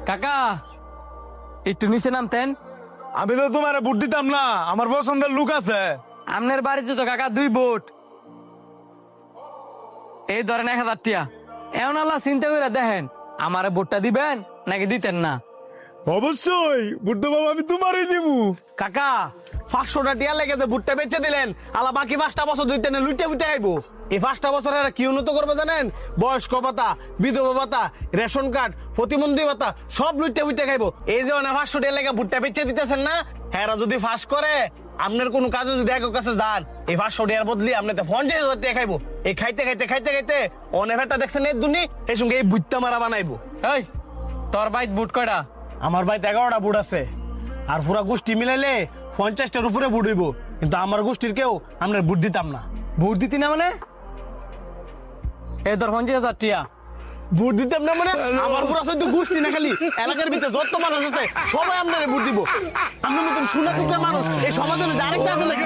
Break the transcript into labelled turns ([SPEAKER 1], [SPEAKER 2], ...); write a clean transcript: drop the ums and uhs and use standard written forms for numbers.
[SPEAKER 1] কাকা একটু নিচে নামতেন।
[SPEAKER 2] আমি তো তোমার ভোট দিতাম না, আমার পছন্দের লোক আছে।
[SPEAKER 1] আপনার বাড়িতে তো কাকা 2 ভোট, এই ধরেন 1000 টিয়া। এমন আল্লাহ চিন্তা করে দেখেন আমারে ভোটটা দিবেন নাকি দিতেন না।
[SPEAKER 2] অবশ্যই ভোট দেবো, আমি তোমারই দিব।
[SPEAKER 3] কাকা 500টা টিয়া লেগে ভুট্টা বেচে দিলেন, আলা বাকি 5টা বছর দুইতে না লুইটা বুইটা খাইবো। এই 5টা বছর এরা কি উন্নত করবে জানেন? বয়স্ক ভাতা, বিধবা ভাতা, রেশন কার্ড, প্রতিবন্ধী ভাতা সব লুইটা বুইটা খাইবো। এই যে 500 টিয়া লেগে ভুট্টা বেচে দিতেছেন না, হেরা যদি ফাঁস করে আপনার কোন কাজে যদি এক কাছে যান, এই 500 টিয়ার বদলি আপনার 50,000 টাকা খাইবো। এই খাইতে খাইতে খাইতে খাইতে অনেকটা দেখছেন এই দুনি এই সঙ্গে এই বুট্টা মারা বানাইবো।
[SPEAKER 1] এই তোর বাইত ভোট কয়টা?
[SPEAKER 3] আমার বাড়িতে 11টা বুট আছে, আর পুরা গোষ্ঠী মিলাইলে 50টার উপরে বুট হইব। কিন্তু আমার গোষ্ঠীর কেউ আমরা বুট দিতাম না।
[SPEAKER 1] ভোট দিতি না মানে? এই ধর 50,000 টিয়া।
[SPEAKER 3] বুট দিতাম না মানে আমার পুরা সৈন্য গোষ্ঠী না, খালি এলাকার ভিতরে যত মানুষ আছে সবাই আপনার বুট দিব। আপনার মতন সোনা টুকরা মানুষ এই সমাজে আরেকটা আছে নাকি?